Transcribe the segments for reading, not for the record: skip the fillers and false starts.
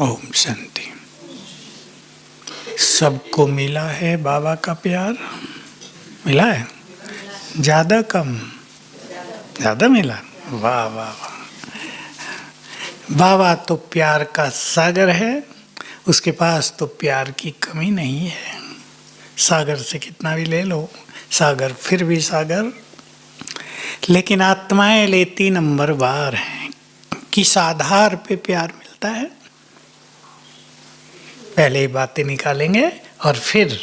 ओम शांति। सबको मिला है बाबा का प्यार? मिला है? ज़्यादा कम? ज़्यादा मिला। वाह वाह वाह। बाबा तो प्यार का सागर है, उसके पास तो प्यार की कमी नहीं है। सागर से कितना भी ले लो, सागर फिर भी सागर। लेकिन आत्माएं लेती नंबर बार हैं। किस आधार पे प्यार मिलता है, पहले ही बातें निकालेंगे और फिर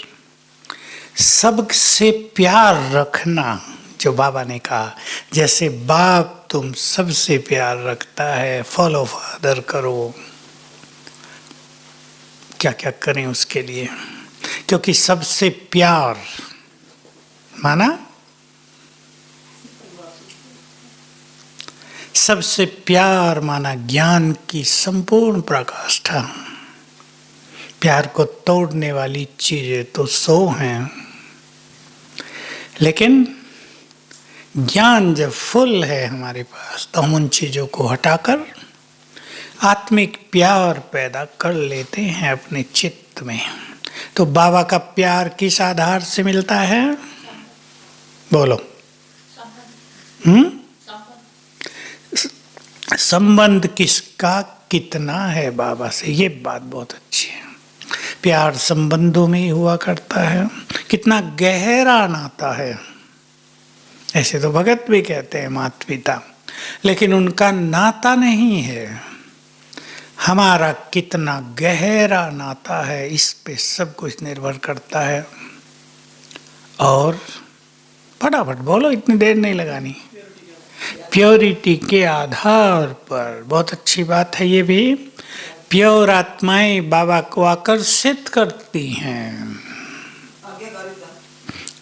सबसे प्यार रखना। जो बाबा ने कहा, जैसे बाप तुम सबसे प्यार रखता है, फॉलो फादर करो। क्या क्या करें उसके लिए, क्योंकि सबसे प्यार माना, सबसे प्यार माना ज्ञान की संपूर्ण प्रकाष्ठा। प्यार को तोड़ने वाली चीजें तो 100 हैं, लेकिन ज्ञान जब फुल है हमारे पास तो हम उन चीजों को हटाकर आत्मिक प्यार पैदा कर लेते हैं अपने चित्त में। तो बाबा का प्यार किस आधार से मिलता है, बोलो? संबंध किसका कितना है बाबा से, ये बात बहुत अच्छी है। प्यार संबंधों में ही हुआ करता है। कितना गहरा नाता है। ऐसे तो भगत भी कहते हैं माता पिता, लेकिन उनका नाता नहीं है। हमारा कितना गहरा नाता है, इस पे सब कुछ निर्भर करता है। और फटाफट बोलो, इतनी देर नहीं लगानी। प्योरिटी के आधार पर। बहुत अच्छी बात है ये भी। प्योर आत्माएं बाबा को आकर्षित करती हैं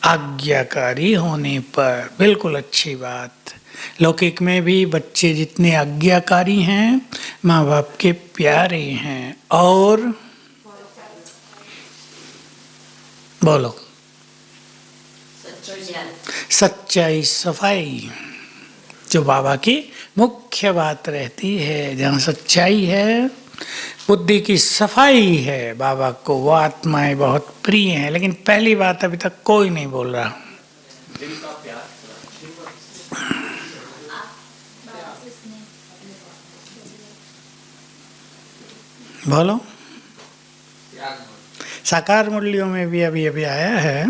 आज्ञाकारी होने पर। बिल्कुल अच्छी बात। लौकिक में भी बच्चे जितने आज्ञाकारी हैं, माँ बाप के प्यारे हैं। और बोलो, सच्चाई सफाई, जो बाबा की मुख्य बात रहती है। जहाँ सच्चाई है, बुद्धि की सफाई है, बाबा को वो आत्माएं बहुत प्रिय हैं। लेकिन पहली बात अभी तक कोई नहीं बोल रहा। बोलो। साकार मुरलियों में भी अभी अभी आया है,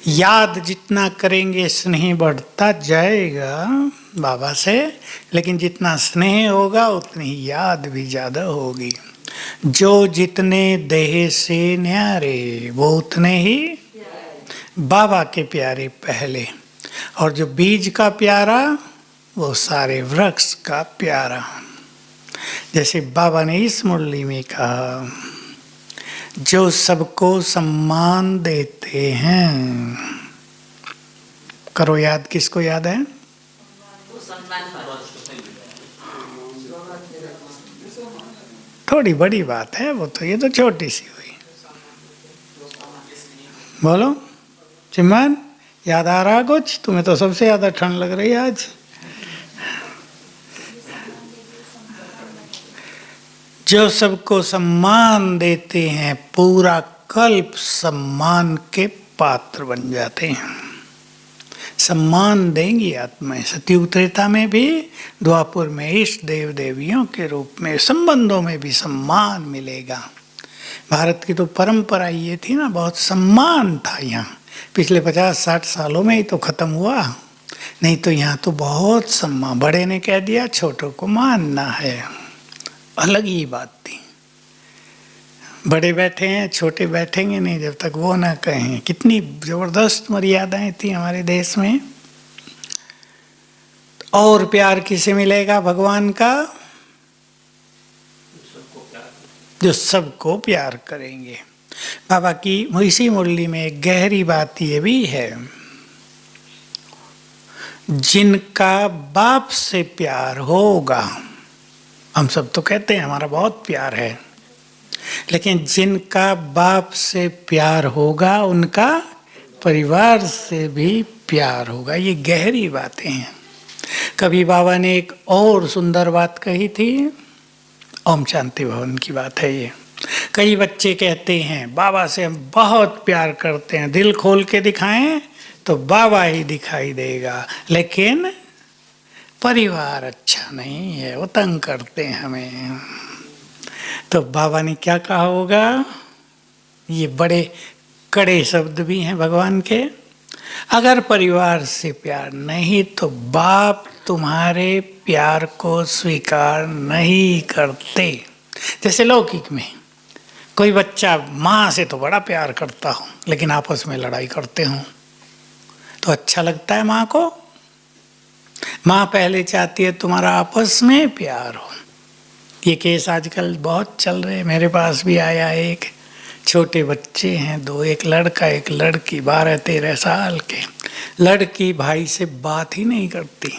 याद जितना करेंगे स्नेह बढ़ता जाएगा बाबा से। लेकिन जितना स्नेह होगा उतनी ही याद भी ज़्यादा होगी। जो जितने देह से न्यारे, वो उतने ही बाबा के प्यारे पहले। और जो बीज का प्यारा, वो सारे वृक्ष का प्यारा। जैसे बाबा ने इस मुरली में कहा, जो सबको सम्मान देते हैं। करो याद, किसको याद है? थोड़ी बड़ी बात है वो तो, ये तो छोटी सी हुई। बोलो चिमन, याद आ रहा कुछ? तुम्हें तो सबसे ज्यादा ठंड लग रही है आज। जो सबको सम्मान देते हैं, पूरा कल्प सम्मान के पात्र बन जाते हैं। सम्मान देंगी आत्माएं। सतयुग त्रेता में भी, द्वापर में इष्ट देव देवियों के रूप में, संबंधों में भी सम्मान मिलेगा। भारत की तो परंपरा ये थी ना, बहुत सम्मान था यहाँ। पिछले 50-60 सालों में ही तो खत्म हुआ। नहीं तो यहाँ तो बहुत सम्मान। बड़े ने कह दिया, छोटों को मानना है, अलग ही बात थी। बड़े बैठे हैं, छोटे बैठेंगे नहीं जब तक वो ना कहें। कितनी जबरदस्त मर्यादाएं थी हमारे देश में। और प्यार किसे मिलेगा भगवान का? जो सबको प्यार करेंगे। बाबा की इसी मुरली में एक गहरी बात ये भी है, जिनका बाप से प्यार होगा। हम सब तो कहते हैं हमारा बहुत प्यार है, लेकिन जिनका बाप से प्यार होगा, उनका परिवार से भी प्यार होगा। ये गहरी बातें हैं। कभी बाबा ने एक और सुंदर बात कही थी, ओम शांति भवन की बात है ये। कई बच्चे कहते हैं बाबा से हम बहुत प्यार करते हैं, दिल खोल के दिखाएं तो बाबा ही दिखाई देगा, लेकिन परिवार अच्छा नहीं है, वो तंग करते हैं हमें। तो बाबा ने क्या कहा होगा, ये बड़े कड़े शब्द भी हैं भगवान के। अगर परिवार से प्यार नहीं तो बाप तुम्हारे प्यार को स्वीकार नहीं करते। जैसे लौकिक में कोई बच्चा माँ से तो बड़ा प्यार करता हो, लेकिन आपस में लड़ाई करते हो तो अच्छा लगता है माँ को? माँ पहले चाहती है तुम्हारा आपस में प्यार हो। ये केस आजकल बहुत चल रहे हैं, मेरे पास भी आया एक छोटे बच्चे हैं दो, एक लड़का एक लड़की, 12-13 साल के। लड़की भाई से बात ही नहीं करती,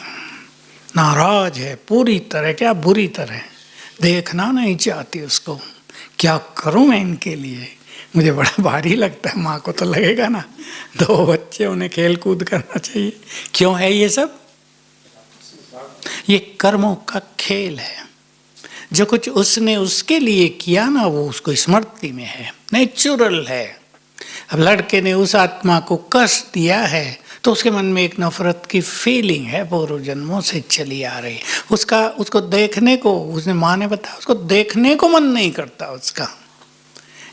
नाराज है पूरी तरह, क्या बुरी तरह, देखना नहीं चाहती उसको। क्या करूं मैं इनके लिए, मुझे बड़ा भारी लगता है। माँ को तो लगेगा ना, 2 बच्चे, उन्हें खेल कूद करना चाहिए। क्यों है ये सब? ये कर्मों का खेल है। जो कुछ उसने उसके लिए किया ना, वो उसको स्मृति में है, नेचुरल है। अब लड़के ने उस आत्मा को कष्ट दिया है तो उसके मन में एक नफरत की फीलिंग है, पूर्व जन्मों से चली आ रही। उसको देखने को, उसने माँ ने बताया, उसको देखने को मन नहीं करता उसका।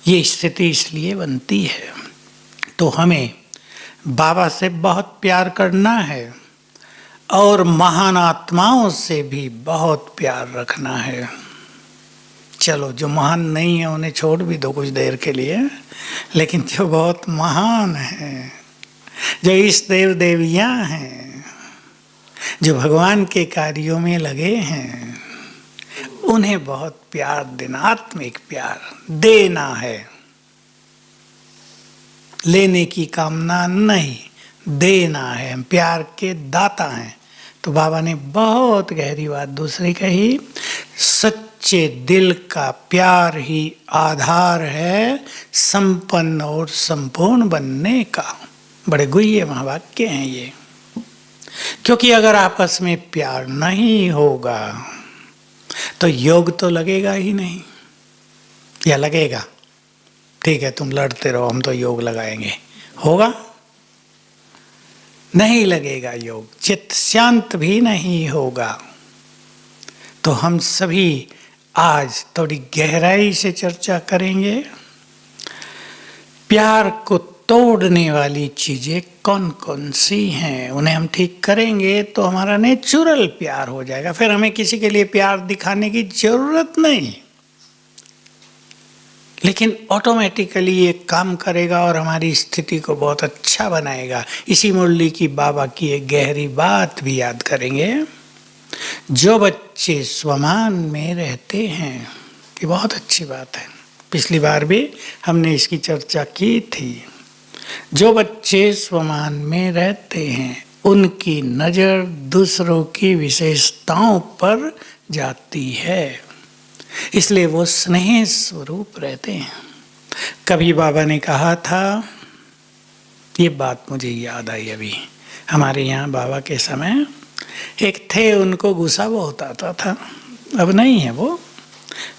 ये स्थिति इसलिए बनती है। तो हमें बाबा से बहुत प्यार करना है और महान आत्माओं से भी बहुत प्यार रखना है। चलो जो महान नहीं है उन्हें छोड़ भी दो कुछ देर के लिए, लेकिन जो बहुत महान है, जो इष्ट देव देवियाँ हैं, जो भगवान के कार्यों में लगे हैं, उन्हें बहुत प्यार देना, आत्मिक प्यार देना है। लेने की कामना नहीं, देना है। हम प्यार के दाता हैं। तो बाबा ने बहुत गहरी बात दूसरी कही, सच्चे दिल का प्यार ही आधार है संपन्न और संपूर्ण बनने का। बड़े गुह्य महावाक्य हैं ये। क्योंकि अगर आपस में प्यार नहीं होगा तो योग तो लगेगा ही नहीं। या लगेगा? ठीक है तुम लड़ते रहो, हम तो योग लगाएंगे, होगा? नहीं लगेगा योग, चित्त शांत भी नहीं होगा। तो हम सभी आज थोड़ी गहराई से चर्चा करेंगे। प्यार को तोड़ने वाली चीजें कौन कौन सी हैं, उन्हें हम ठीक करेंगे तो हमारा नेचुरल प्यार हो जाएगा। फिर हमें किसी के लिए प्यार दिखाने की जरूरत नहीं, लेकिन ऑटोमेटिकली ये काम करेगा और हमारी स्थिति को बहुत अच्छा बनाएगा। इसी मुरली की बाबा की एक गहरी बात भी याद करेंगे। जो बच्चे स्वमान में रहते हैं, ये बहुत अच्छी बात है, पिछली बार भी हमने इसकी चर्चा की थी। जो बच्चे स्वमान में रहते हैं उनकी नज़र दूसरों की विशेषताओं पर जाती है, इसलिए वो स्नेह स्वरूप रहते हैं। कभी बाबा ने कहा था, ये बात मुझे याद आई अभी, हमारे यहाँ बाबा के समय एक थे, उनको गुस्सा बहुत आता था। अब नहीं है, वो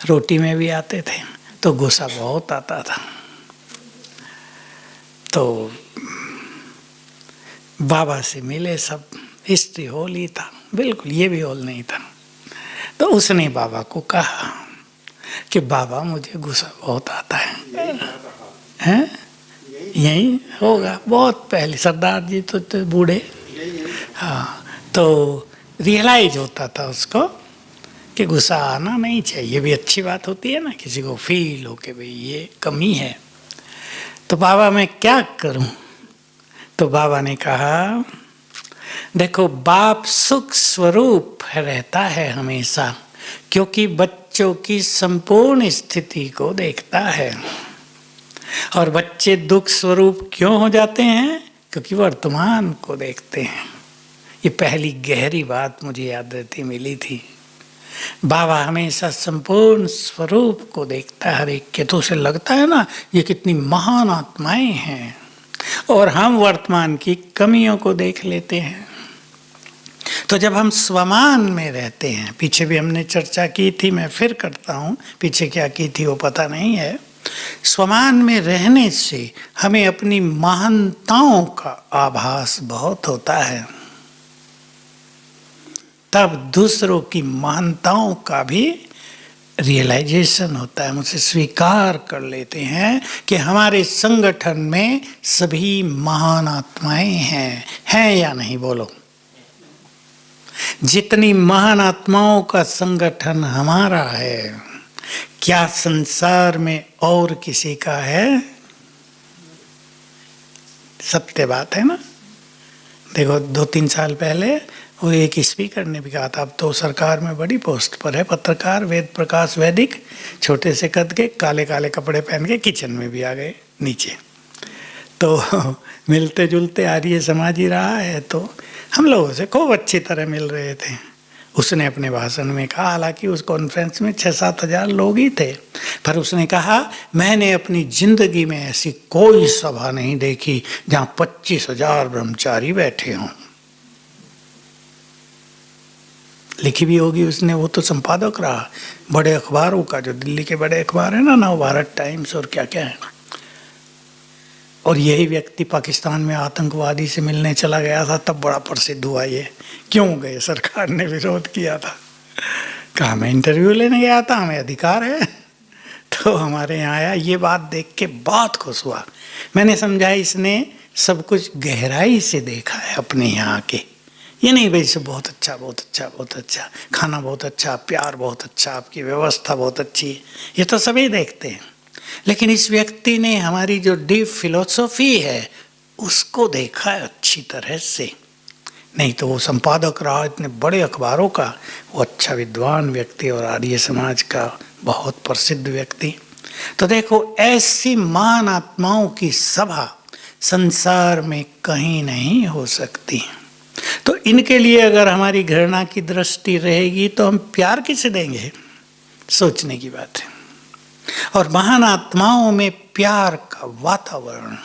रोटी में भी आते थे तो गुस्सा बहुत आता था। तो बाबा से मिले सब, हिस्ट्री हॉल ही था, बिल्कुल ये भी हॉल नहीं था। तो उसने बाबा को कहा कि बाबा मुझे गुस्सा बहुत आता है। हैं? यही होगा, बहुत पहले सरदार जी तो बूढ़े। हाँ, तो रियलाइज होता था उसको कि गुस्सा आना नहीं चाहिए, भी अच्छी बात होती है ना, किसी को फील हो कि भाई ये कमी है। तो बाबा मैं क्या करूं? तो बाबा ने कहा, देखो बाप सुख स्वरूप रहता है हमेशा, क्योंकि बच्चों की संपूर्ण स्थिति को देखता है। और बच्चे दुख स्वरूप क्यों हो जाते हैं? क्योंकि वर्तमान को देखते हैं। ये पहली गहरी बात मुझे याद रहती मिली थी। बाबा हमेशा संपूर्ण स्वरूप को देखता है हर एक के। तो उसे लगता है ना ये कितनी महान आत्माएं हैं, और हम वर्तमान की कमियों को देख लेते हैं। तो जब हम स्वमान में रहते हैं, पीछे भी हमने चर्चा की थी, मैं फिर करता हूँ, पीछे क्या की थी वो पता नहीं है। स्वमान में रहने से हमें अपनी महानताओं का आभास बहुत होता है, तब दूसरों की महानताओं का भी रियलाइजेशन होता है, मुझे स्वीकार कर लेते हैं कि हमारे संगठन में सभी महान आत्माएं हैं या नहीं? बोलो। जितनी महान आत्माओं का संगठन हमारा है, क्या संसार में और किसी का है? सत्य बात है ना। देखो 2-3 साल पहले वो एक स्पीकर ने भी कहा था, अब तो सरकार में बड़ी पोस्ट पर है, पत्रकार वेद प्रकाश वैदिक, छोटे से कद के, काले काले कपड़े पहन के किचन में भी आ गए नीचे। तो मिलते जुलते आर्य समाज ही रहा है, तो हम लोगों से खूब अच्छी तरह मिल रहे थे। उसने अपने भाषण में कहा, हालांकि उस कॉन्फ्रेंस में 6-7 हज़ार लोग ही थे, पर उसने कहा मैंने अपनी जिंदगी में ऐसी कोई सभा नहीं देखी जहाँ 25,000 ब्रह्मचारी बैठे हों। लिखी भी होगी उसने, वो तो संपादक रहा बड़े अखबारों का, जो दिल्ली के बड़े अखबार है ना, नवभारत टाइम्स और क्या क्या है। और यही व्यक्ति पाकिस्तान में आतंकवादी से मिलने चला गया था, तब बड़ा प्रसिद्ध हुआ ये। क्यों गए? सरकार ने विरोध किया था। कहा मैं इंटरव्यू लेने गया था, हमें अधिकार है। तो हमारे यहाँ आया, ये बात देख के बहुत खुश हुआ। मैंने समझा इसने सब कुछ गहराई से देखा है अपने यहाँ के। ये नहीं भाई सब बहुत अच्छा बहुत अच्छा बहुत अच्छा, खाना बहुत अच्छा, प्यार बहुत अच्छा, आपकी व्यवस्था बहुत अच्छी, ये तो सभी देखते हैं। लेकिन इस व्यक्ति ने हमारी जो डीप फिलॉसफी है उसको देखा है अच्छी तरह से। नहीं तो वो संपादक रहा इतने बड़े अखबारों का, वो अच्छा विद्वान व्यक्ति और आर्य समाज का बहुत प्रसिद्ध व्यक्ति। तो देखो ऐसी महान आत्माओं की सभा संसार में कहीं नहीं हो सकती। तो इनके लिए अगर हमारी घृणा की दृष्टि रहेगी तो हम प्यार किसे देंगे? सोचने की बात है। और महान आत्माओं में प्यार का वातावरण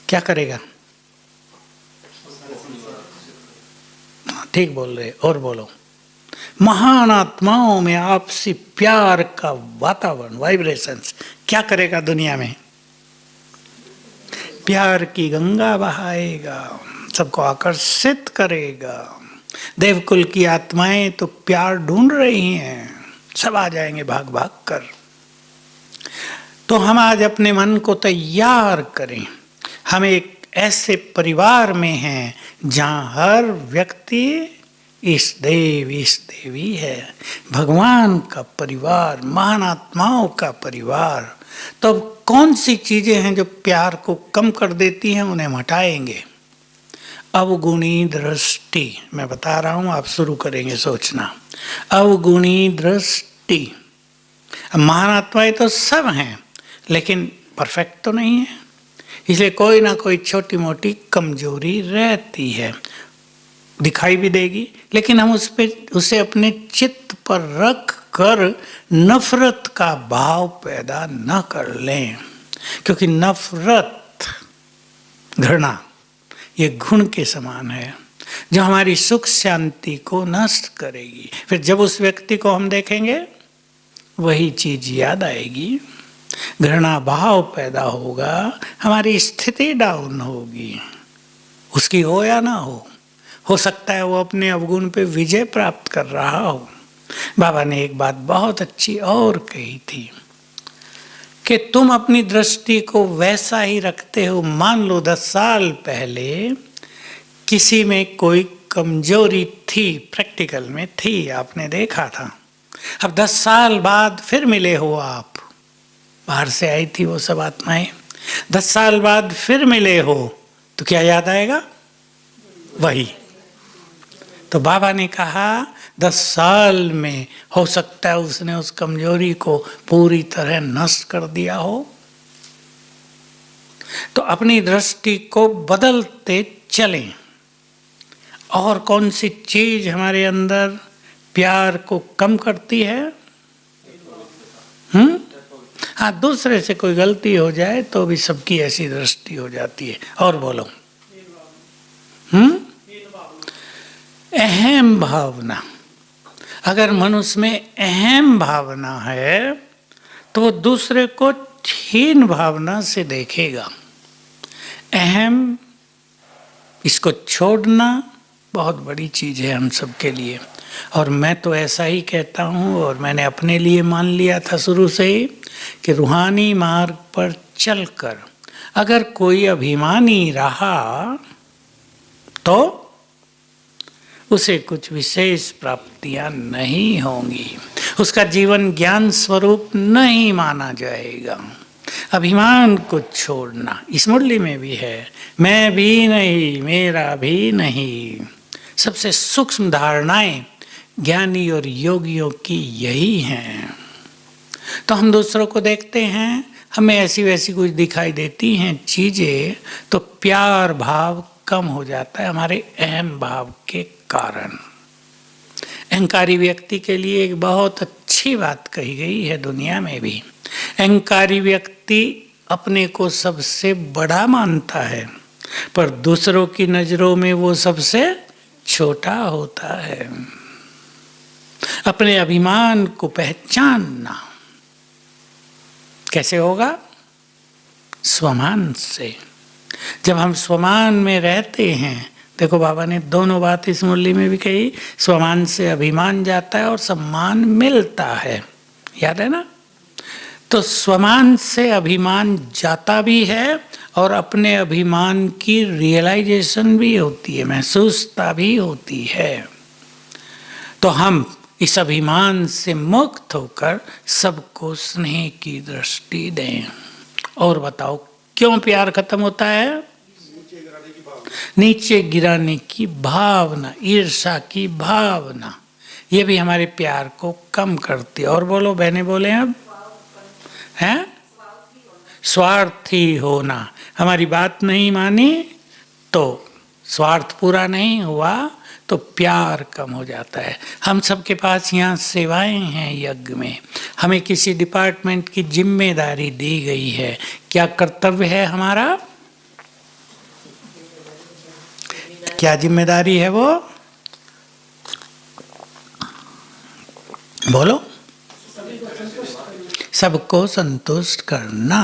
क्या करेगा? ठीक बोल रहे, और बोलो। महान आत्माओं में आपसी प्यार का वातावरण, वाइब्रेशंस क्या करेगा दुनिया में? प्यार की गंगा बहाएगा, सबको आकर्षित करेगा। देवकुल की आत्माएं तो प्यार ढूंढ रही हैं, सब आ जाएंगे भाग भाग कर। तो हम आज अपने मन को तैयार करें। हम एक ऐसे परिवार में हैं जहाँ हर व्यक्ति इष्ट देव इष्ट देवी है, भगवान का परिवार, महान आत्माओं का परिवार। तो कौन सी चीजें हैं जो प्यार को कम कर देती हैं, उन्हें हम हटाएंगे। अवगुणी दृष्टि, मैं बता रहा हूं, आप शुरू करेंगे सोचना। अवगुणी दृष्टि। महान आत्माएं तो सब हैं लेकिन परफेक्ट तो नहीं है, इसलिए कोई ना कोई छोटी मोटी कमजोरी रहती है, दिखाई भी देगी। लेकिन हम उसे अपने चित्त पर रख कर नफरत का भाव पैदा न कर लें, क्योंकि नफरत, घृणा, ये गुण के समान है जो हमारी सुख शांति को नष्ट करेगी। फिर जब उस व्यक्ति को हम देखेंगे वही चीज याद आएगी, घृणा भाव पैदा होगा, हमारी स्थिति डाउन होगी। उसकी हो या ना हो सकता है वो अपने अवगुण पे विजय प्राप्त कर रहा हो। बाबा ने एक बात बहुत अच्छी और कही थी कि तुम अपनी दृष्टि को वैसा ही रखते हो। मान लो 10 साल पहले किसी में कोई कमजोरी थी, प्रैक्टिकल में थी, आपने देखा था। अब 10 साल बाद फिर मिले हो आप, बाहर से आई थी वो सब आत्माएं, 10 साल बाद फिर मिले हो तो क्या याद आएगा? वही। तो बाबा ने कहा 10 साल में हो सकता है उसने उस कमजोरी को पूरी तरह नष्ट कर दिया हो। तो अपनी दृष्टि को बदलते चलें। और कौन सी चीज हमारे अंदर प्यार को कम करती है? हाँ, दूसरे से कोई गलती हो जाए तो भी सबकी ऐसी दृष्टि हो जाती है। और बोलो। अहम भावना, अगर मनुष्य में अहम भावना है तो वो दूसरे को हीन भावना से देखेगा। अहम, इसको छोड़ना बहुत बड़ी चीज़ है हम सब के लिए। और मैं तो ऐसा ही कहता हूँ, और मैंने अपने लिए मान लिया था शुरू से ही कि रूहानी मार्ग पर चलकर अगर कोई अभिमानी रहा तो उसे कुछ विशेष प्राप्तियां नहीं होंगी, उसका जीवन ज्ञान स्वरूप नहीं माना जाएगा। अभिमान को छोड़ना, इस मुरली में भी है, मैं भी नहीं, मेरा भी नहीं। सबसे सूक्ष्म धारणाएं ज्ञानी और योगियों की यही हैं। तो हम दूसरों को देखते हैं, हमें ऐसी वैसी कुछ दिखाई देती हैं चीज़ें, तो प्यार भाव कम हो जाता है हमारे अहम भाव के कारण। अहंकारी व्यक्ति के लिए एक बहुत अच्छी बात कही गई है दुनिया में भी। अहंकारी व्यक्ति अपने को सबसे बड़ा मानता है, पर दूसरों की नज़रों में वो सबसे छोटा होता है। अपने अभिमान को पहचानना कैसे होगा? स्वमान से। जब हम स्वमान में रहते हैं, देखो बाबा ने दोनों बात इस मुरली में भी कही, स्वमान से अभिमान जाता है और सम्मान मिलता है, याद है ना? तो स्वमान से अभिमान जाता भी है और अपने अभिमान की रियलाइजेशन भी होती है, महसूसता भी होती है। तो हम इस अभिमान से मुक्त होकर सबको स्नेह की दृष्टि दें। और बताओ क्यों प्यार खत्म होता है? नीचे गिराने की भावना, ईर्ष्या की भावना, ये भी हमारे प्यार को कम करती है। और बोलो बहने, बोले अब हैं? स्वार्थी होना, हमारी बात नहीं मानी तो स्वार्थ पूरा नहीं हुआ तो प्यार कम हो जाता है। हम सबके पास यहाँ सेवाएं हैं यज्ञ में, हमें किसी डिपार्टमेंट की जिम्मेदारी दी गई है। क्या कर्तव्य है हमारा? क्या जिम्मेदारी है वो? बोलो। सबको संतुष्ट करना।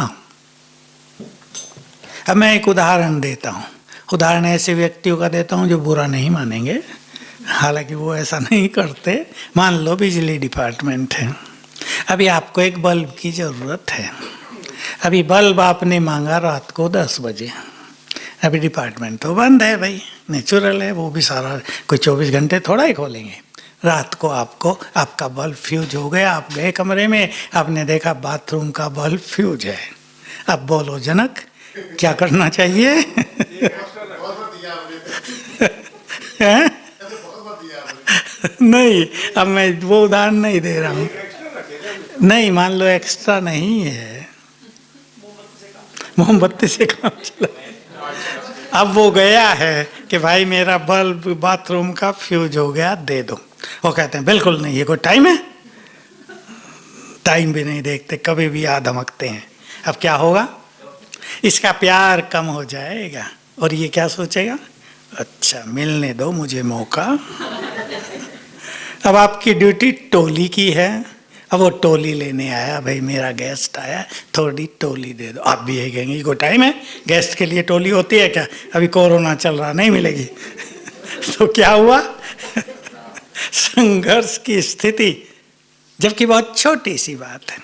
अब मैं एक उदाहरण देता हूँ। उदाहरण ऐसे व्यक्तियों का देता हूँ जो बुरा नहीं मानेंगे, हालांकि वो ऐसा नहीं करते। मान लो बिजली डिपार्टमेंट है, अभी आपको एक बल्ब की ज़रूरत है। अभी बल्ब आपने मांगा रात को 10 बजे, अभी डिपार्टमेंट तो बंद है भाई, नेचुरल है, वो भी सारा कोई 24 घंटे थोड़ा ही खोलेंगे। रात को आपका बल्ब फ्यूज हो गया, आप गए कमरे में, आपने देखा बाथरूम का बल्ब फ्यूज है। अब बोलो जनक, क्या करना चाहिए? नहीं, अब मैं वो उदाहरण नहीं दे रहा हूँ। नहीं, मान लो एक्स्ट्रा नहीं है, मोमबत्ती से काम चला। अब वो गया है कि भाई मेरा बल्ब बाथरूम का फ्यूज हो गया, दे दो। वो कहते हैं बिल्कुल नहीं, ये कोई टाइम है? टाइम भी नहीं देखते, कभी भी याद धमकते हैं। अब क्या होगा? इसका प्यार कम हो जाएगा और ये क्या सोचेगा, अच्छा मिलने दो मुझे मौका। अब आपकी ड्यूटी टोली की है, अब वो टोली लेने आया, भाई मेरा गेस्ट आया, थोड़ी टोली दे दो। आप भी यही कहेंगे कोई टाइम है? गेस्ट के लिए टोली होती है क्या? अभी कोरोना चल रहा, नहीं मिलेगी। तो क्या हुआ? संघर्ष की स्थिति, जबकि बहुत छोटी सी बात है।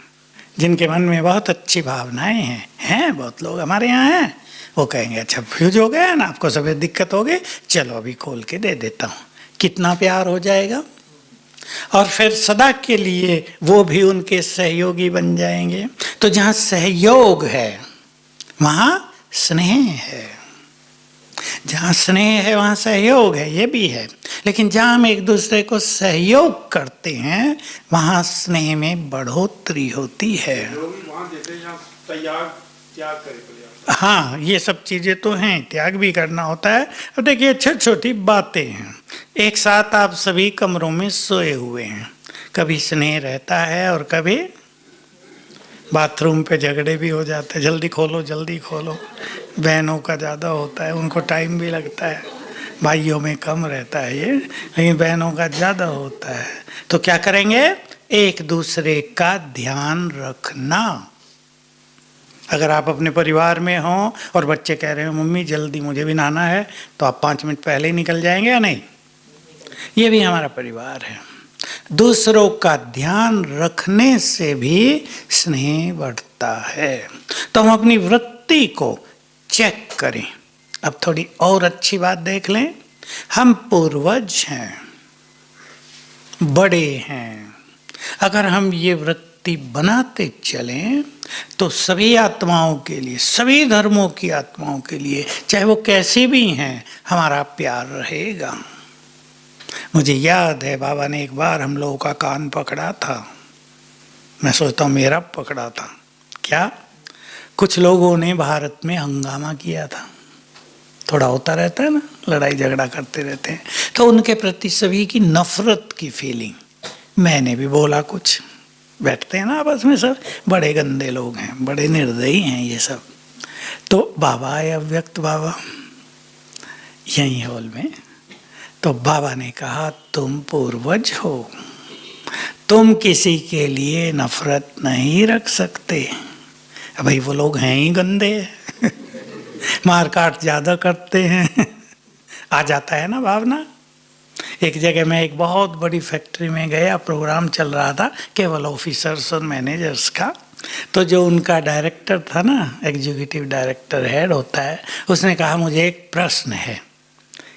जिनके मन में बहुत अच्छी भावनाएं हैं बहुत लोग हमारे यहाँ हैं, वो कहेंगे अच्छा फ्यूज हो गया ना, आपको सब दिक्कत हो गई, चलो अभी खोल के दे देता हूँ। कितना प्यार हो जाएगा, और फिर सदा के लिए वो भी उनके सहयोगी बन जाएंगे। तो जहाँ सहयोग है वहाँ स्नेह है, जहाँ स्नेह है वहाँ सहयोग है, ये भी है। लेकिन जहाँ हम एक दूसरे को सहयोग करते हैं वहाँ स्नेह में बढ़ोतरी होती है। हाँ, ये सब चीज़ें तो हैं, त्याग भी करना होता है। अब देखिए छोटी छोटी बातें हैं। एक साथ आप सभी कमरों में सोए हुए हैं, कभी स्नेह रहता है और कभी बाथरूम पे झगड़े भी हो जाते हैं, जल्दी खोलो जल्दी खोलो। बहनों का ज़्यादा होता है, उनको टाइम भी लगता है, भाइयों में कम रहता है ये, लेकिन बहनों का ज़्यादा होता है। तो क्या करेंगे? एक दूसरे का ध्यान रखना। अगर आप अपने परिवार में हो और बच्चे कह रहे हो मम्मी जल्दी मुझे भी नहाना है, तो आप 5 मिनट पहले ही निकल जाएंगे या नहीं? ये भी हमारा परिवार है। दूसरों का ध्यान रखने से भी स्नेह बढ़ता है। तो हम अपनी वृत्ति को चेक करें। अब थोड़ी और अच्छी बात देख लें। हम पूर्वज हैं, बड़े हैं। अगर हम ये वृत्ति बनाते चलें तो सभी आत्माओं के लिए, सभी धर्मों की आत्माओं के लिए, चाहे वो कैसी भी हैं, हमारा प्यार रहेगा। मुझे याद है बाबा ने एक बार हम लोगों का कान पकड़ा था। मैं सोचता हूँ मेरा पकड़ा था क्या? कुछ लोगों ने भारत में हंगामा किया था। थोड़ा होता रहता है ना, लड़ाई झगड़ा करते रहते हैं, तो उनके प्रति सभी की नफरत की फीलिंग। मैंने भी बोला कुछ, बैठते हैं ना आपस में सब, बड़े गंदे लोग हैं, बड़े निर्दयी हैं ये सब। तो बाबा आए, अव्यक्त बाबा, यहीं हॉल में। तो बाबा ने कहा तुम पूर्वज हो, तुम किसी के लिए नफरत नहीं रख सकते। भाई वो लोग हैं ही गंदे, मार काट ज़्यादा करते हैं। आ जाता है ना भावना। एक जगह मैं एक बहुत बड़ी फैक्ट्री में गया, प्रोग्राम चल रहा था केवल ऑफिसर्स और मैनेजर्स का। तो जो उनका डायरेक्टर था ना, एग्जीक्यूटिव डायरेक्टर हेड होता है, उसने कहा मुझे एक प्रश्न है।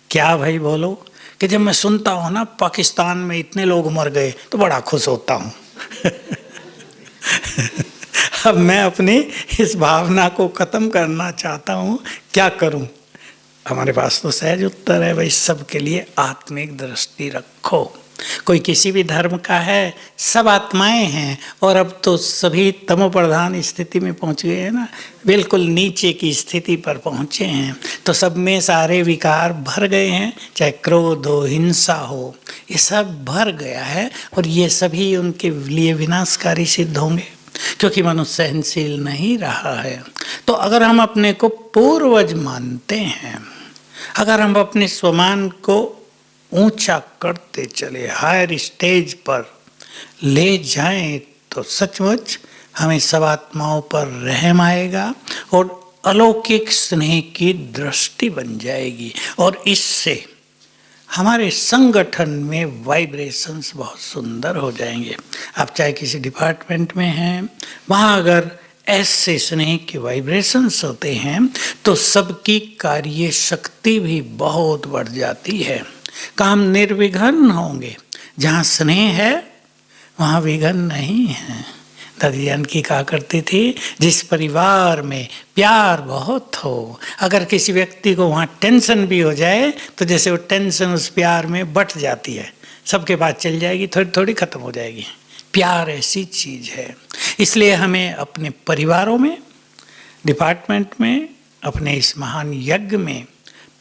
क्या भाई? बोलो। कि जब मैं सुनता हूँ ना पाकिस्तान में इतने लोग मर गए तो बड़ा खुश होता हूँ। अब मैं अपनी इस भावना को ख़त्म करना चाहता हूँ, क्या करूँ? हमारे पास तो सहज उत्तर है भाई, सबके लिए आत्मिक दृष्टि रखो। कोई किसी भी धर्म का है, सब आत्माएं हैं। और अब तो सभी तमो प्रधान स्थिति में पहुंच गए हैं ना, बिल्कुल नीचे की स्थिति पर पहुंचे हैं। तो सब में सारे विकार भर गए हैं, चाहे क्रोध हो, हिंसा हो, ये सब भर गया है। और ये सभी उनके लिए विनाशकारी सिद्ध होंगे, क्योंकि मनुष्य सहनशील नहीं रहा है। तो अगर हम अपने को पूर्वज मानते हैं, अगर हम अपने स्वमान को ऊंचा करते चले, हायर स्टेज पर ले जाएं, तो सचमुच हमें सब आत्माओं पर रहम आएगा और अलौकिक स्नेह की दृष्टि बन जाएगी। और इससे हमारे संगठन में वाइब्रेशंस बहुत सुंदर हो जाएंगे। आप चाहे किसी डिपार्टमेंट में हैं, वहाँ अगर ऐसे स्नेह के वाइब्रेशंस होते हैं तो सबकी कार्य शक्ति भी बहुत बढ़ जाती है। काम निर्विघ्न होंगे। जहाँ स्नेह है वहाँ विघ्न नहीं है। दादी जानकी कहा करती थी, जिस परिवार में प्यार बहुत हो, अगर किसी व्यक्ति को वहाँ टेंशन भी हो जाए तो जैसे वो टेंशन उस प्यार में बट जाती है, सबके पास चल जाएगी, थोड़ी थोड़ी खत्म हो जाएगी। प्यार ऐसी चीज़ है। इसलिए हमें अपने परिवारों में, डिपार्टमेंट में, अपने इस महान यज्ञ में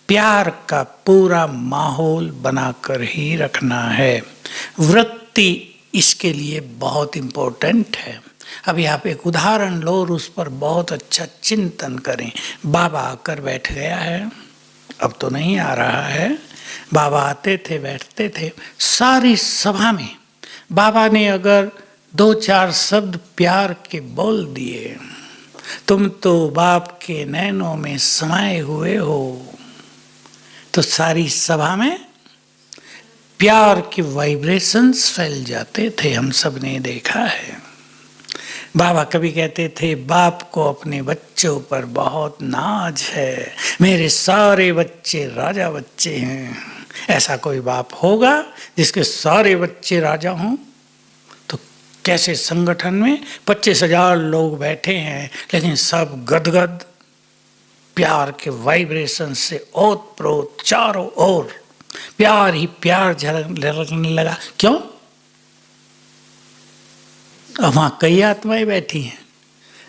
प्यार का पूरा माहौल बनाकर ही रखना है। वृत्ति इसके लिए बहुत इम्पोर्टेंट है। अभी आप एक उदाहरण लो और उस पर बहुत अच्छा चिंतन करें। बाबा आकर बैठ गया है, अब तो नहीं आ रहा है। बाबा आते थे, बैठते थे, सारी सभा में बाबा ने अगर 2-4 शब्द प्यार के बोल दिए, तुम तो बाप के नैनों में समाये हुए हो, तो सारी सभा में प्यार के वाइब्रेशंस फैल जाते थे। हम सब ने देखा है। बाबा कभी कहते थे, बाप को अपने बच्चों पर बहुत नाज है, मेरे सारे बच्चे राजा बच्चे हैं। ऐसा कोई बाप होगा जिसके सारे बच्चे राजा हों? तो कैसे संगठन में 25,000 लोग बैठे हैं, लेकिन सब गदगद प्यार के वाइब्रेशन से ओत प्रोत चारों ओर प्यार ही प्यार झलकने लगा। क्यों? अब वहाँ कई आत्माएं बैठी हैं,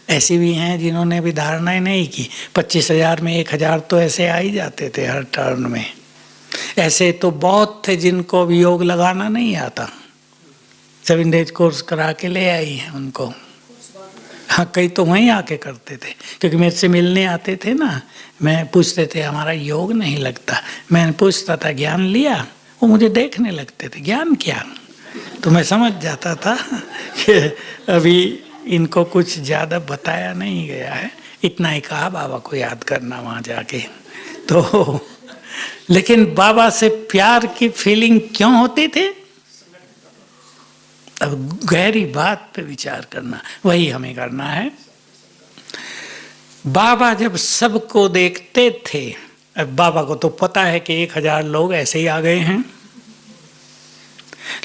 ऐसी भी हैं जिन्होंने भी धारणाएं नहीं की। 25,000 में 1,000 तो ऐसे आ ही जाते थे हर टर्न में। ऐसे तो बहुत थे जिनको भी योग लगाना नहीं आता, 7 डेज कोर्स करा के ले आई हैं उनको। हाँ, कई तो वहीं आके करते थे, क्योंकि मेरे से मिलने आते थे ना। मैं पूछते थे हमारा योग नहीं लगता, मैं पूछता था ज्ञान लिया, वो मुझे देखने लगते थे ज्ञान क्या। तो मैं समझ जाता था कि अभी इनको कुछ ज़्यादा बताया नहीं गया है, इतना ही कहा बाबा को याद करना वहाँ जाके। तो लेकिन बाबा से प्यार की फीलिंग क्यों होती थी? अब गहरी बात पे विचार करना, वही हमें करना है। बाबा जब सबको देखते थे, अब बाबा को तो पता है कि 1000 लोग ऐसे ही आ गए हैं,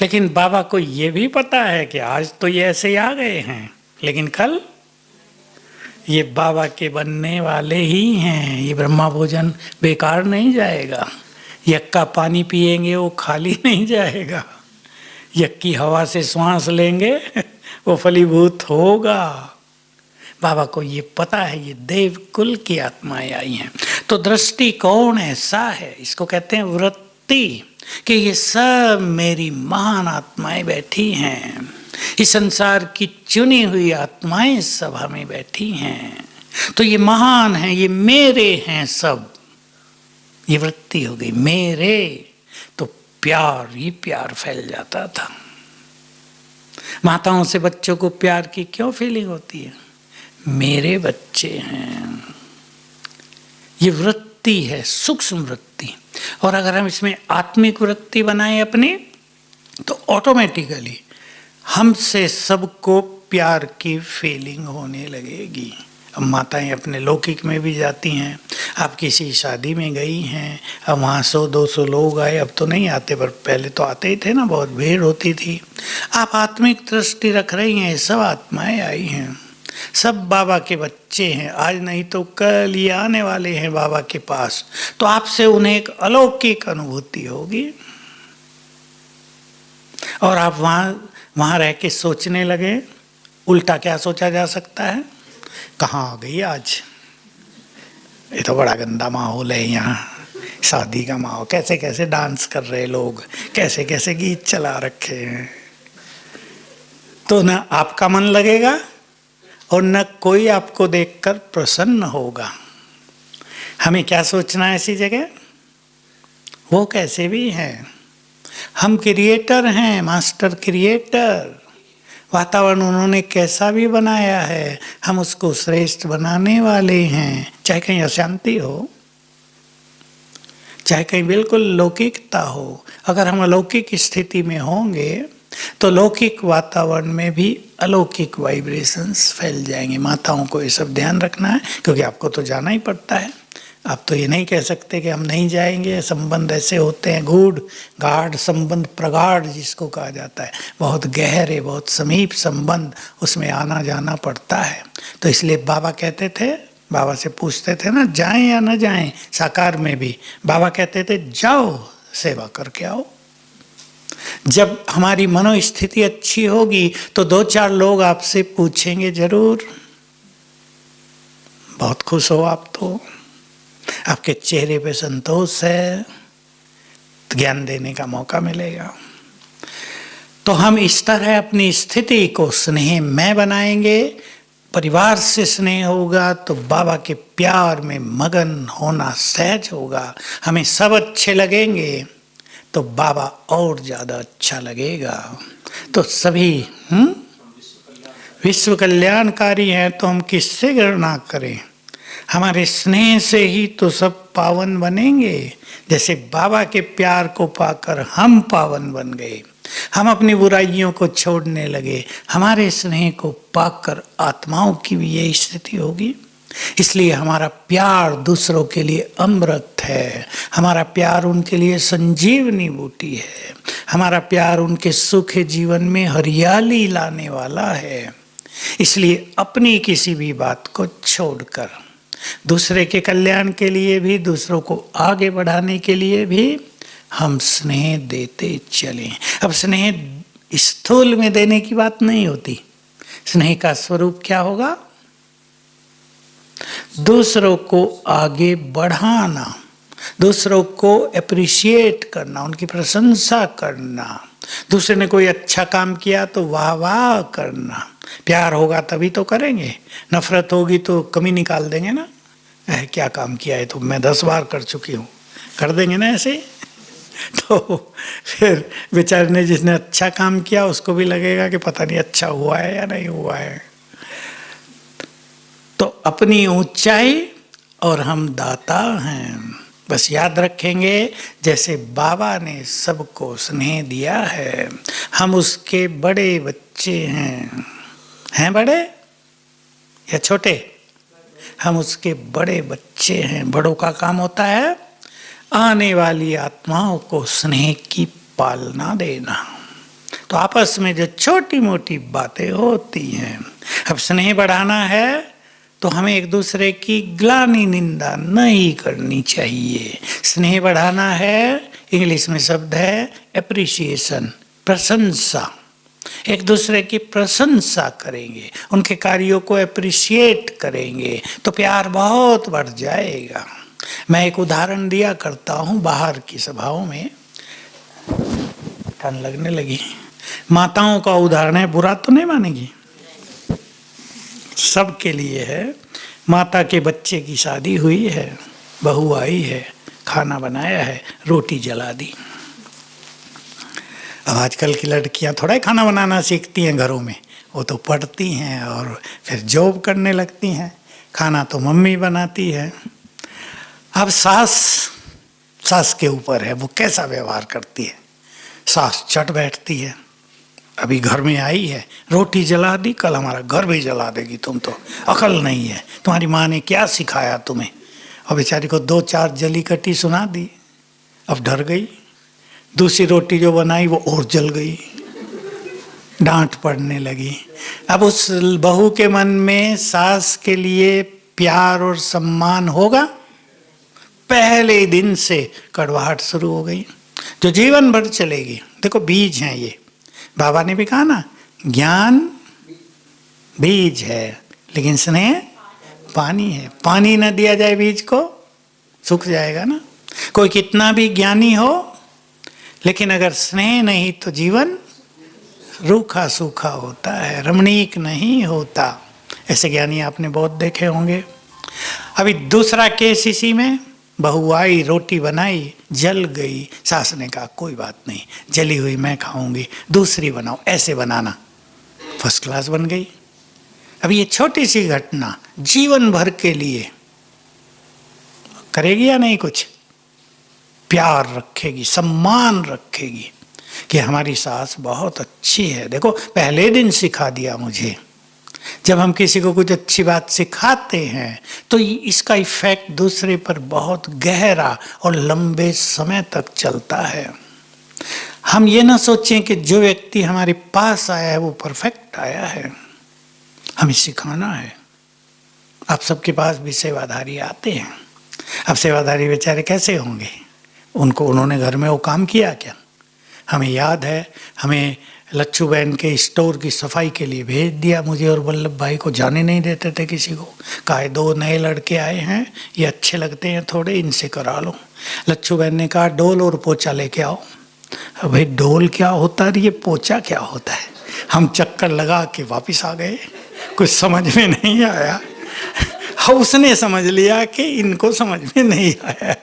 लेकिन बाबा को ये भी पता है कि आज तो ये ऐसे ही आ गए हैं, लेकिन कल ये बाबा के बनने वाले ही हैं। ये ब्रह्मा भोजन बेकार नहीं जाएगा, यक्का पानी पिएंगे वो खाली नहीं जाएगा, यक्की हवा से श्वास लेंगे वो फलीभूत होगा। बाबा को ये पता है, ये देव कुल की आत्माएं आई हैं। तो दृष्टिकोण ऐसा है, इसको कहते हैं वृत्ति, कि ये सब मेरी महान आत्माएं बैठी हैं, इस संसार की चुनी हुई आत्माएं सभा में बैठी हैं, तो ये महान हैं, ये मेरे हैं सब। ये वृत्ति हो गई मेरे, तो प्यार ही प्यार फैल जाता था। माताओं से बच्चों को प्यार की क्यों फीलिंग होती है? मेरे बच्चे हैं। ये वृत्ति है, सूक्ष्म वृत्ति। और अगर हम इसमें आत्मिक वृत्ति बनाएं अपनी, तो ऑटोमेटिकली हमसे सबको प्यार की फीलिंग होने लगेगी। अब माताएं अपने लौकिक में भी जाती हैं, आप किसी शादी में गई हैं, अब वहाँ 100-200 लोग आए, अब तो नहीं आते पर पहले तो आते ही थे ना, बहुत भीड़ होती थी। आप आत्मिक दृष्टि रख रही हैं, सब आत्माएं आई हैं, सब बाबा के बच्चे हैं, आज नहीं तो कल ये आने वाले हैं बाबा के पास, तो आपसे उन्हें एक अलौकिक अनुभूति होगी। और आप वहाँ रह के सोचने लगे, उल्टा क्या सोचा जा सकता है? कहाँ आ गई आज, ये तो बड़ा गंदा माहौल है यहाँ, शादी का माहौल, कैसे कैसे डांस कर रहे लोग, कैसे कैसे गीत चला रखे हैं। तो न आपका मन लगेगा और न कोई आपको देखकर प्रसन्न होगा। हमें क्या सोचना है ऐसी जगह? वो कैसे भी हैं, हम क्रिएटर हैं, मास्टर क्रिएटर। वातावरण उन्होंने कैसा भी बनाया है, हम उसको श्रेष्ठ बनाने वाले हैं। चाहे कहीं अशांति हो, चाहे कहीं बिल्कुल लौकिकता हो, अगर हम अलौकिक स्थिति में होंगे तो लौकिक वातावरण में भी अलौकिक वाइब्रेशंस फैल जाएंगे। माताओं को ये सब ध्यान रखना है, क्योंकि आपको तो जाना ही पड़ता है। आप तो ये नहीं कह सकते कि हम नहीं जाएंगे। संबंध ऐसे होते हैं, गूढ़ गाढ़ संबंध, प्रगाढ़ जिसको कहा जाता है, बहुत गहरे, बहुत समीप संबंध, उसमें आना जाना पड़ता है। तो इसलिए बाबा कहते थे, बाबा से पूछते थे ना, जाएं या न जाएं, साकार में भी बाबा कहते थे जाओ, सेवा करके आओ। जब हमारी मनोस्थिति अच्छी होगी तो 2-4 लोग आपसे पूछेंगे जरूर, बहुत खुश हो आप, तो आपके चेहरे पे संतोष है, तो ज्ञान देने का मौका मिलेगा। तो हम इस तरह अपनी स्थिति को स्नेहमय बनाएंगे। परिवार से स्नेह होगा तो बाबा के प्यार में मगन होना सहज होगा। हमें सब अच्छे लगेंगे तो बाबा और ज़्यादा अच्छा लगेगा। तो सभी विश्व कल्याणकारी हैं, तो हम किससे गणना करें? हमारे स्नेह से ही तो सब पावन बनेंगे। जैसे बाबा के प्यार को पाकर हम पावन बन गए, हम अपनी बुराइयों को छोड़ने लगे, हमारे स्नेह को पाकर आत्माओं की भी यही स्थिति होगी। इसलिए हमारा प्यार दूसरों के लिए अमृत है, हमारा प्यार उनके लिए संजीवनी बूटी है, हमारा प्यार उनके सुख जीवन में हरियाली लाने वाला है। इसलिए अपनी किसी भी बात को छोड़कर दूसरे के कल्याण के लिए भी, दूसरों को आगे बढ़ाने के लिए भी हम स्नेह देते चलें। अब स्नेह स्थूल में देने की बात नहीं होती। स्नेह का स्वरूप क्या होगा? दूसरों को आगे बढ़ाना, दूसरों को अप्रिशिएट करना, उनकी प्रशंसा करना। दूसरे ने कोई अच्छा काम किया तो वाह वाह करना, प्यार होगा तभी तो करेंगे, नफरत होगी तो कमी निकाल देंगे ना। क्या काम किया है तो मैं 10 बार कर चुकी हूँ, कर देंगे ना ऐसे। तो फिर बेचारे ने जिसने अच्छा काम किया उसको भी लगेगा कि पता नहीं अच्छा हुआ है या नहीं हुआ है। तो अपनी ऊंचाई और हम दाता हैं, बस याद रखेंगे। जैसे बाबा ने सबको स्नेह दिया है, हम उसके बड़े बच्चे हैं बड़े या छोटे? हम उसके बड़े बच्चे हैं। बड़ों का काम होता है आने वाली आत्माओं को स्नेह की पालना देना। तो आपस में जो छोटी मोटी बातें होती हैं, अब स्नेह बढ़ाना है तो हमें एक दूसरे की ग्लानि निंदा नहीं करनी चाहिए। स्नेह बढ़ाना है, इंग्लिश में शब्द है एप्रिसिएशन, प्रशंसा। एक दूसरे की प्रशंसा करेंगे, उनके कार्यों को एप्रिशिएट करेंगे तो प्यार बहुत बढ़ जाएगा। मैं एक उदाहरण दिया करता हूँ बाहर की सभाओं में, ठंड लगने लगी। माताओं का उदाहरण है, बुरा तो नहीं मानेगी, सबके लिए है। माता के बच्चे की शादी हुई है, बहू आई है, खाना बनाया है, रोटी जला दी। अब आजकल की लड़कियां थोड़ा ही खाना बनाना सीखती हैं घरों में, वो तो पढ़ती हैं और फिर जॉब करने लगती हैं। खाना तो मम्मी बनाती है। अब सास के ऊपर है वो कैसा व्यवहार करती है। सास चट बैठती है, अभी घर में आई है, रोटी जला दी, कल हमारा घर भी जला देगी, तुम तो अकल नहीं है, तुम्हारी माँ ने क्या सिखाया तुम्हें। और बेचारी को 2-4 जली कटी सुना दी, अब डर गई। दूसरी रोटी जो बनाई वो और जल गई, डांट पड़ने लगी। अब उस बहू के मन में सास के लिए प्यार और सम्मान होगा? पहले दिन से कड़वाहट शुरू हो गई, जो जीवन भर चलेगी। देखो बीज हैं ये, बाबा ने भी कहा ना, ज्ञान बीज है लेकिन स्नेह पानी है। पानी न दिया जाए बीज को सूख जाएगा ना। कोई कितना भी ज्ञानी हो लेकिन अगर स्नेह नहीं तो जीवन रूखा सूखा होता है, रमणीक नहीं होता। ऐसे ज्ञानी आपने बहुत देखे होंगे। अभी दूसरा केस इसी में, बहू आई, रोटी बनाई, जल गई। सास ने कहा कोई बात नहीं, जली हुई मैं खाऊंगी, दूसरी बनाओ, ऐसे बनाना। फर्स्ट क्लास बन गई। अब ये छोटी सी घटना जीवन भर के लिए करेगी या नहीं? कुछ प्यार रखेगी, सम्मान रखेगी कि हमारी सास बहुत अच्छी है। देखो पहले दिन सिखा दिया मुझे। जब हम किसी को कुछ अच्छी बात सिखाते हैं तो इसका इफेक्ट दूसरे पर बहुत गहरा और लंबे समय तक चलता है। हम ये ना सोचें कि जो व्यक्ति हमारे पास आया है वो परफेक्ट आया है, हमें सिखाना है। आप सबके पास भी सेवाधारी आते हैं। अब सेवाधारी बेचारे कैसे होंगे? उन्होंने घर में वो काम किया क्या? हमें याद है, हमें लच्छू बहन के स्टोर की सफाई के लिए भेज दिया। मुझे और वल्लभ भाई को जाने नहीं देते थे किसी को। कहा 2 नए लड़के आए हैं, ये अच्छे लगते हैं थोड़े, इनसे करा लो। लच्छू बहन ने कहा डोल और पोछा लेके आओ। अब भाई डोल क्या होता है, ये पोछा क्या होता है? हम चक्कर लगा के वापस आ गए, कुछ समझ में नहीं आया। उसने समझ लिया कि इनको समझ में नहीं आया।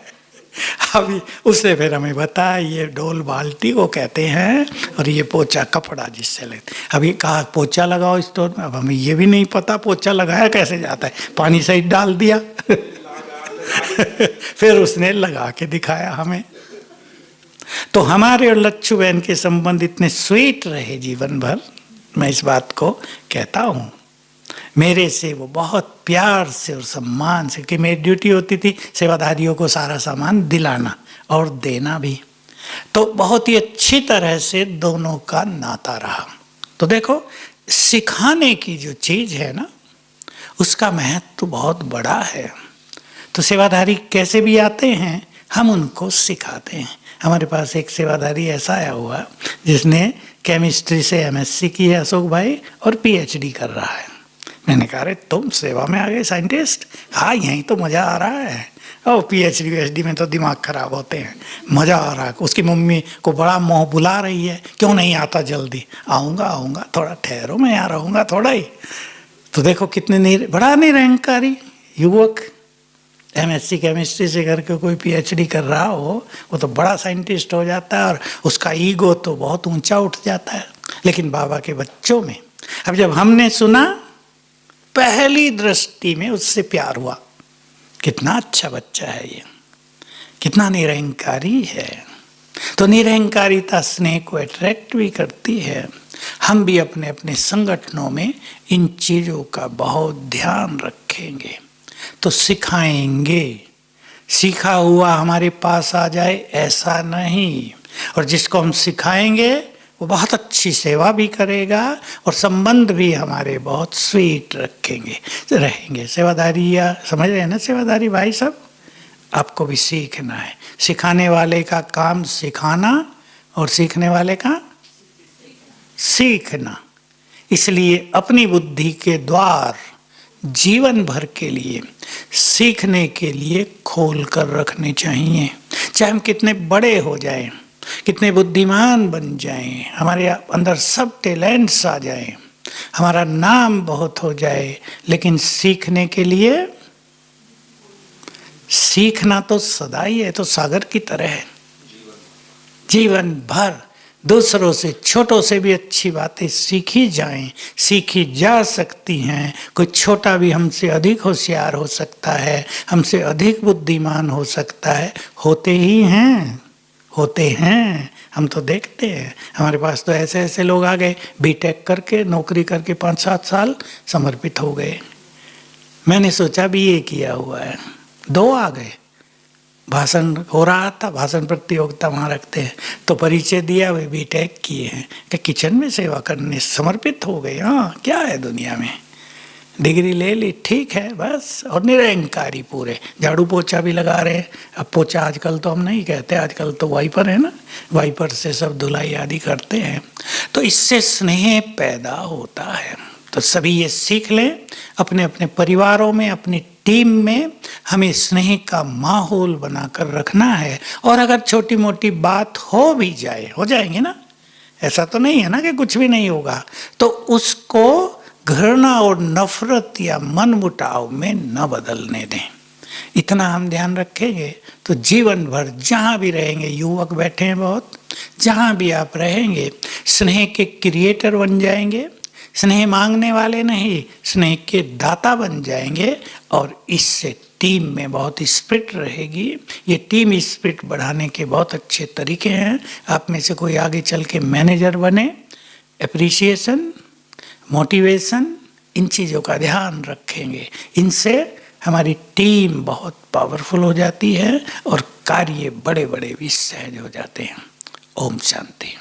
अभी उसने फिर हमें बताया ये डोल बाल्टी को कहते हैं और ये पोछा कपड़ा जिससे लेते। अभी कहा पोछा लगाओ स्टोर में, अब हमें ये भी नहीं पता पोछा लगाया कैसे जाता है। पानी सहित डाल दिया। फिर उसने लगा के दिखाया हमें। तो हमारे और लच्छू बहन के संबंध इतने स्वीट रहे जीवन भर। मैं इस बात को कहता हूँ। मेरे से वो बहुत प्यार से और सम्मान से, कि मेरी ड्यूटी होती थी सेवाधारियों को सारा सामान दिलाना और देना भी। तो बहुत ही अच्छी तरह से दोनों का नाता रहा। तो देखो सिखाने की जो चीज़ है ना, उसका महत्व तो बहुत बड़ा है। तो सेवाधारी कैसे भी आते हैं, हम उनको सिखाते हैं। हमारे पास एक सेवाधारी ऐसा आया हुआ जिसने केमिस्ट्री से MSc की है, अशोक भाई, और PhD कर रहा है। मैंने कहा अरे तुम सेवा में आ गए साइंटिस्ट? हाँ यहीं तो मज़ा आ रहा है। और पीएचडी वीएचडी में तो दिमाग खराब होते हैं, मज़ा आ रहा है। उसकी मम्मी को बड़ा मोह बुला रही है, क्यों नहीं आता जल्दी? आऊँगा आऊँगा, थोड़ा ठहरो, मैं यहाँ रहूँगा थोड़ा ही। तो देखो कितने बड़ा निरहंकारी युवक, एमएससी केमिस्ट्री से करके कोई पीएचडी कर रहा हो, वो तो बड़ा साइंटिस्ट हो जाता है और उसका ईगो तो बहुत ऊंचा उठ जाता है। लेकिन बाबा के बच्चों में, अब जब हमने सुना, पहली दृष्टि में उससे प्यार हुआ, कितना अच्छा बच्चा है ये, कितना निरहंकारी है। तो निरहंकारिता स्नेह को अट्रैक्ट भी करती है। हम भी अपने अपने संगठनों में इन चीज़ों का बहुत ध्यान रखेंगे तो सिखाएंगे। सीखा हुआ हमारे पास आ जाए ऐसा नहीं, और जिसको हम सिखाएंगे वो बहुत अच्छी सेवा भी करेगा और संबंध भी हमारे बहुत स्वीट रहेंगे। सेवादारी, या समझ रहे हैं ना सेवादारी भाई सब? आपको भी सीखना है। सिखाने वाले का काम सिखाना और सीखने वाले का सीखना। इसलिए अपनी बुद्धि के द्वार जीवन भर के लिए सीखने के लिए खोल कर रखने चाहिए। चाहे हम कितने बड़े हो जाएं, कितने बुद्धिमान बन जाएं, हमारे अंदर सब टैलेंट्स आ जाएं, हमारा नाम बहुत हो जाए, लेकिन सीखने के लिए, सीखना तो सदा ही है। तो सागर की तरह है, जीवन भर दूसरों से, छोटों से भी अच्छी बातें सीखी जाएं, सीखी जा सकती हैं। कोई छोटा भी हमसे अधिक होशियार हो सकता है, हमसे अधिक बुद्धिमान हो सकता है, होते ही हैं, होते हैं। हम तो देखते हैं, हमारे पास तो ऐसे ऐसे लोग आ गए, बीटेक करके, नौकरी करके 5-7 साल समर्पित हो गए। मैंने सोचा भी ये किया हुआ है, 2 आ गए। भाषण हो रहा था, भाषण प्रतियोगिता वहाँ रखते हैं, तो परिचय दिया, वे बीटेक किए हैं, कि किचन में सेवा करने समर्पित हो गए। हाँ, क्या है दुनिया में, डिग्री ले ली, ठीक है बस। और निरहंकारी पूरे, झाड़ू पोछा भी लगा रहे हैं। अब पोछा आजकल तो हम नहीं कहते, आजकल तो वाइपर है ना, वाइपर से सब धुलाई आदि करते हैं। तो इससे स्नेह पैदा होता है। तो सभी ये सीख लें, अपने अपने परिवारों में, अपनी टीम में हमें स्नेह का माहौल बनाकर रखना है। और अगर छोटी मोटी बात हो भी जाए, हो जाएंगे ना, ऐसा तो नहीं है ना कि कुछ भी नहीं होगा, तो उसको घृणा और नफरत या मनमुटाव में न बदलने दें। इतना हम ध्यान रखेंगे तो जीवन भर जहाँ भी रहेंगे, युवक बैठे हैं बहुत, जहाँ भी आप रहेंगे स्नेह के क्रिएटर बन जाएंगे, स्नेह मांगने वाले नहीं, स्नेह के दाता बन जाएंगे। और इससे टीम में बहुत स्पिरिट रहेगी। ये टीम स्पिरिट बढ़ाने के बहुत अच्छे तरीके हैं। आप में से कोई आगे चल के मैनेजर बने, एप्रिसिएशन, मोटिवेशन, इन चीज़ों का ध्यान रखेंगे। इनसे हमारी टीम बहुत पावरफुल हो जाती है और कार्य बड़े बड़े भी सहज हो जाते हैं। ओम शांति।